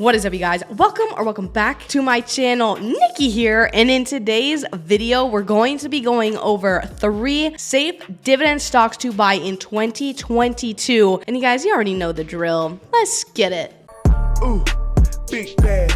What is up, you guys? Welcome back to my channel. Nikki here, and in today's video we're going to be going over 3 safe dividend stocks to buy in 2022. And you guys, you already know the drill. Let's get it. Ooh, big bag.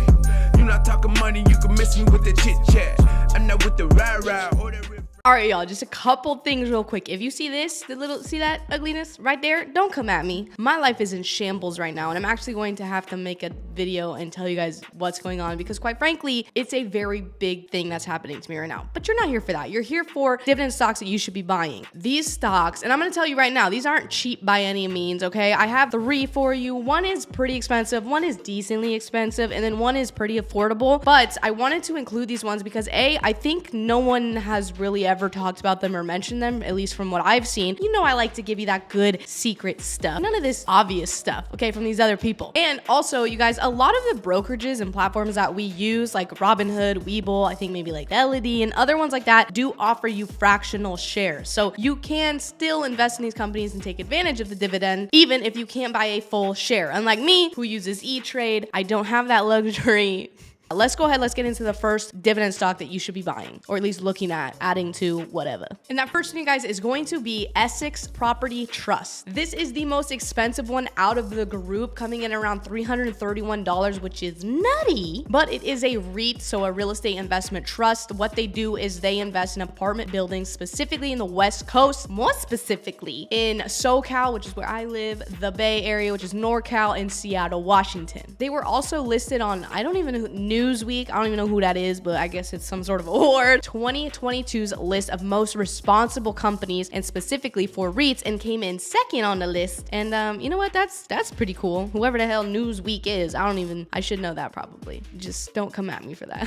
You not talking money, you can miss me with the chit chat. I'm not with the rah-rah or the All right, y'all, just a couple things real quick. If you see this, see that ugliness right there? Don't come at me. My life is in shambles right now, and I'm actually going to have to make a video and tell you guys what's going on because, quite frankly, it's a very big thing that's happening to me right now. But you're not here for that. You're here for dividend stocks that you should be buying. These stocks, and I'm gonna tell you right now, these aren't cheap by any means, okay? I have 3 for you. One is pretty expensive, one is decently expensive, and then one is pretty affordable. But I wanted to include these ones because A, I think no one has really ever talked about them or mentioned them, at least from what I've seen. You know, I like to give you that good secret stuff. None of this obvious stuff, okay, from these other people. And also, you guys, a lot of the brokerages and platforms that we use, like Robinhood, Webull, I think maybe like Fidelity and other ones like that, do offer you fractional shares. So you can still invest in these companies and take advantage of the dividend, even if you can't buy a full share. Unlike me, who uses E-Trade, I don't have that luxury. Let's go ahead, let's get into the first dividend stock that you should be buying, or at least looking at adding to whatever. And that first one, you guys, is going to be Essex Property Trust. This is the most expensive one out of the group, coming in around $331, which is nutty, but it is a REIT, so a real estate investment trust. What they do is they invest in apartment buildings, specifically in the West Coast, more specifically in SoCal, which is where I live, the Bay Area, which is NorCal, and Seattle, Washington. They were also listed on, I don't even know, Newsweek, I don't even know who that is, but I guess it's some sort of award, 2022's list of most responsible companies, and specifically for REITs, and came in second on the list. And you know what, that's pretty cool. Whoever the hell Newsweek is, I should know that probably. Just don't come at me for that.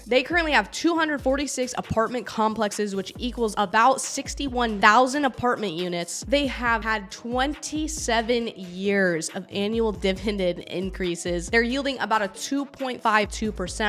They currently have 246 apartment complexes, which equals about 61,000 apartment units. They have had 27 years of annual dividend increases. They're yielding about a 2.52%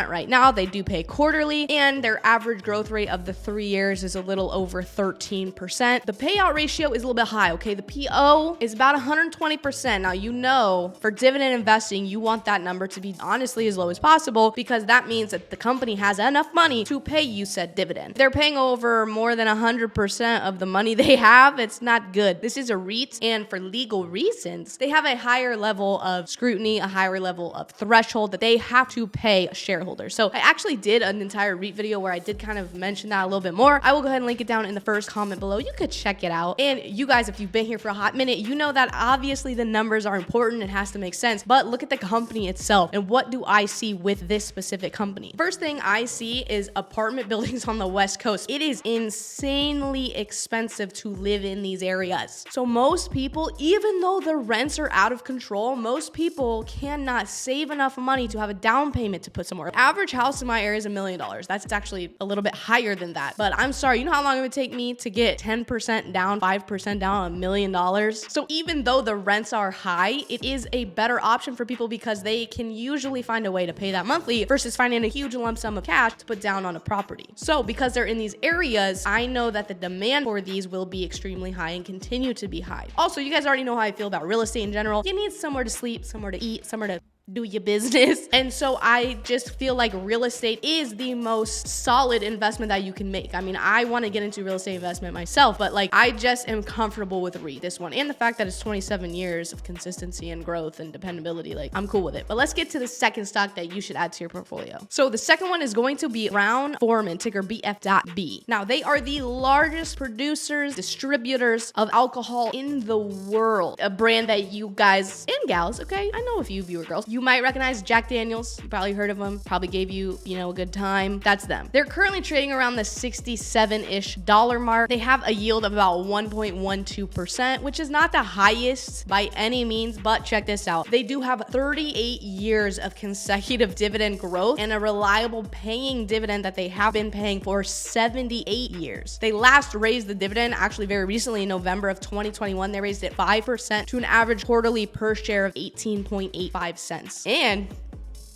right now. They do pay quarterly, and their average growth rate of the 3 years is a little over 13%. The payout ratio is a little bit high, okay? The PO is about 120%. Now, you know, for dividend investing, you want that number to be honestly as low as possible because that means that the company has enough money to pay you said dividend. They're paying over more than 100% of the money they have. It's not good. This is a REIT, and for legal reasons, they have a higher level of scrutiny, a higher level of threshold that they have to pay shareholders. So I actually did an entire REIT video where I did kind of mention that a little bit more. I will go ahead and link it down in the first comment below. You could check it out. And you guys, if you've been here for a hot minute, you know that obviously the numbers are important. It has to make sense. But look at the company itself. And what do I see with this specific company? First thing I see is apartment buildings on the West Coast. It is insanely expensive to live in these areas. So most people, even though the rents are out of control, most people cannot save enough money to have a down payment to put somewhere. Average house in my area is $1 million. That's actually a little bit higher than that. But I'm sorry, you know how long it would take me to get 10% down, 5% down on $1 million? So even though the rents are high, it is a better option for people because they can usually find a way to pay that monthly versus finding a huge lump sum of cash to put down on a property. So because they're in these areas, I know that the demand for these will be extremely high and continue to be high. Also, you guys already know how I feel about real estate in general. You need somewhere to sleep, somewhere to eat, somewhere to do your business. And so I just feel like real estate is the most solid investment that you can make. I mean, I want to get into real estate investment myself, but like I just am comfortable with REIT, this one, and the fact that it's 27 years of consistency and growth and dependability. Like, I'm cool with it. But let's get to the second stock that you should add to your portfolio. So the second one is going to be Brown-Forman, ticker BF.B. Now, they are the largest producers, distributors of alcohol in the world. A brand that you guys and gals, okay, I know a few viewer girls, you might recognize Jack Daniels. You probably heard of them, probably gave you, a good time. That's them. They're currently trading around the $67-ish mark. They have a yield of about 1.12%, which is not the highest by any means, but check this out. They do have 38 years of consecutive dividend growth and a reliable paying dividend that they have been paying for 78 years. They last raised the dividend actually very recently in November of 2021. They raised it 5% to an average quarterly per share of 18.85 cents. And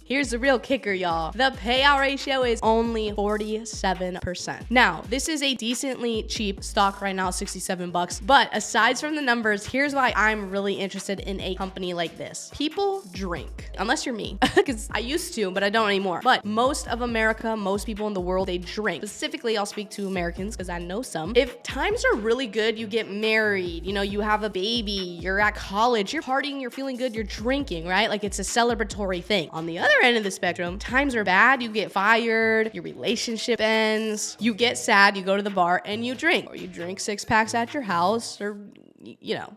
Here's the real kicker, y'all. The payout ratio is only 47%. Now, this is a decently cheap stock right now, 67 bucks. But aside from the numbers, here's why I'm really interested in a company like this. People drink, unless you're me, because I used to, but I don't anymore. But most of America, most people in the world, they drink. Specifically, I'll speak to Americans because I know some. If times are really good, you get married, you have a baby, you're at college, you're partying, you're feeling good, you're drinking, right? Like it's a celebratory thing. On the other end of the spectrum, times are bad, you get fired, your relationship ends, you get sad, you go to the bar and you drink, or you drink 6-packs at your house, or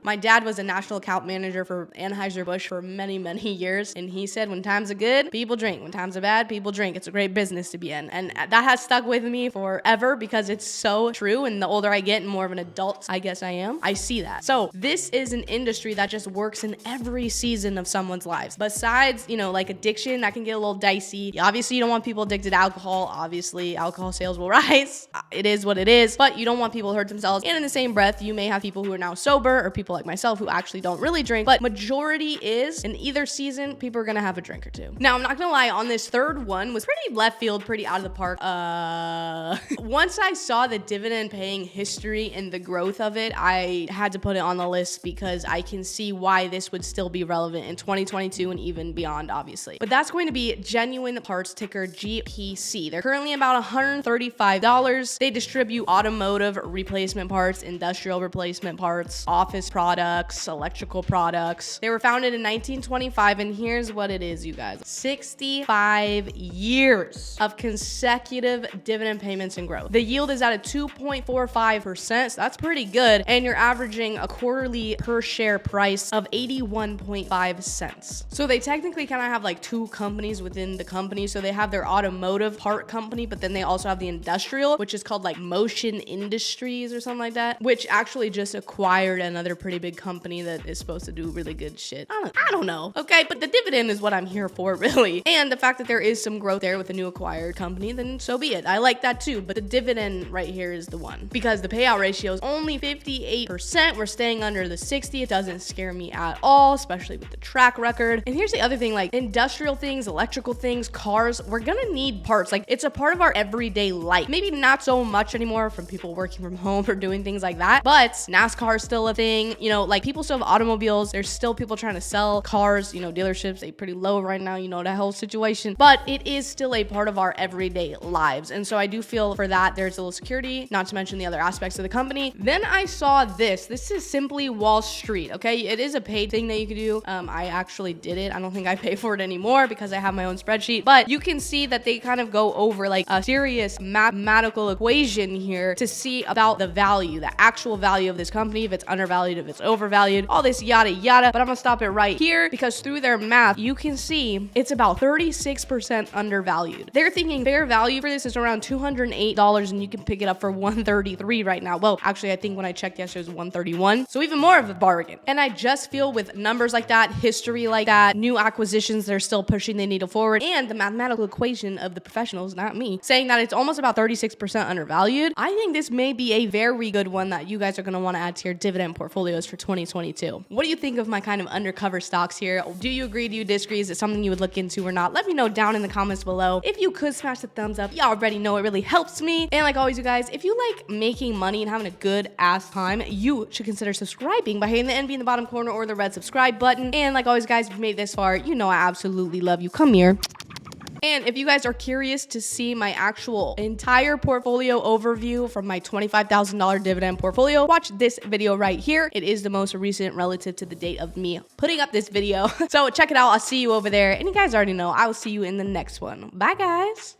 my dad was a national account manager for Anheuser-Busch for many, many years. And he said, when times are good, people drink. When times are bad, people drink. It's a great business to be in. And that has stuck with me forever because it's so true. And the older I get and more of an adult, I guess I am, I see that. So this is an industry that just works in every season of someone's lives. Besides, like addiction, that can get a little dicey. Obviously, you don't want people addicted to alcohol. Obviously, alcohol sales will rise. It is what it is. But you don't want people to hurt themselves. And in the same breath, you may have people who are now sober, or people like myself who actually don't really drink, but majority is in either season, people are gonna have a drink or two. Now, I'm not gonna lie, on this third one was pretty left field, pretty out of the park. Once I saw the dividend paying history and the growth of it, I had to put it on the list because I can see why this would still be relevant in 2022 and even beyond, obviously. But that's going to be Genuine Parts, ticker GPC. They're currently about $135. They distribute automotive replacement parts, industrial replacement parts, office products, electrical products. They were founded in 1925, and here's what it is, you guys. 65 years of consecutive dividend payments and growth. The yield is at a 2.45%, so that's pretty good, and you're averaging a quarterly per share price of 81.5 cents. So they technically kind of have like two companies within the company. So they have their automotive part company, but then they also have the industrial, which is called like Motion Industries or something like that, which actually just acquired another pretty big company that is supposed to do really good shit. I don't know. Okay, but the dividend is what I'm here for, really. And the fact that there is some growth there with a new acquired company, then so be it. I like that too, but the dividend right here is the one. Because the payout ratio is only 58%. We're staying under the 60. It doesn't scare me at all, especially with the track record. And here's the other thing, like industrial things, electrical things, cars, we're gonna need parts. Like it's a part of our everyday life. Maybe not so much anymore from people working from home or doing things like that, but NASCAR is still a thing. Like people still have automobiles. There's still people trying to sell cars, dealerships, they pretty low right now, that whole situation, but it is still a part of our everyday lives. And so I do feel for that there's a little security, not to mention the other aspects of the company. Then I saw this is Simply Wall Street. Okay, it is a paid thing that you could do. I actually did it. I don't think I pay for it anymore because I have my own spreadsheet, but you can see that they kind of go over like a serious mathematical equation here to see about the value, the actual value of this company, if it's undervalued, if it's overvalued, all this yada yada. But I'm gonna stop it right here because through their math, you can see it's about 36% undervalued. They're thinking fair value for this is around $208 and you can pick it up for $133 right now. Well, actually, I think when I checked yesterday it was $131. So even more of a bargain. And I just feel with numbers like that, history like that, new acquisitions they're still pushing the needle forward, and the mathematical equation of the professionals, not me, saying that it's almost about 36% undervalued, I think this may be a very good one that you guys are gonna wanna add to your dividend portfolios for 2022. What do you think of my kind of undercover stocks here? Do you agree? Do you disagree? Is it something you would look into or not? Let me know down in the comments below. If you could smash the thumbs up, you already know it really helps me. And like always, you guys, if you like making money and having a good ass time, you should consider subscribing by hitting the NB in the bottom corner or the red subscribe button. And like always, guys, if you made it this far, you know I absolutely love you. Come here. And if you guys are curious to see my actual entire portfolio overview from my $25,000 dividend portfolio, watch this video right here. It is the most recent relative to the date of me putting up this video. So check it out. I'll see you over there. And you guys already know I will see you in the next one. Bye, guys.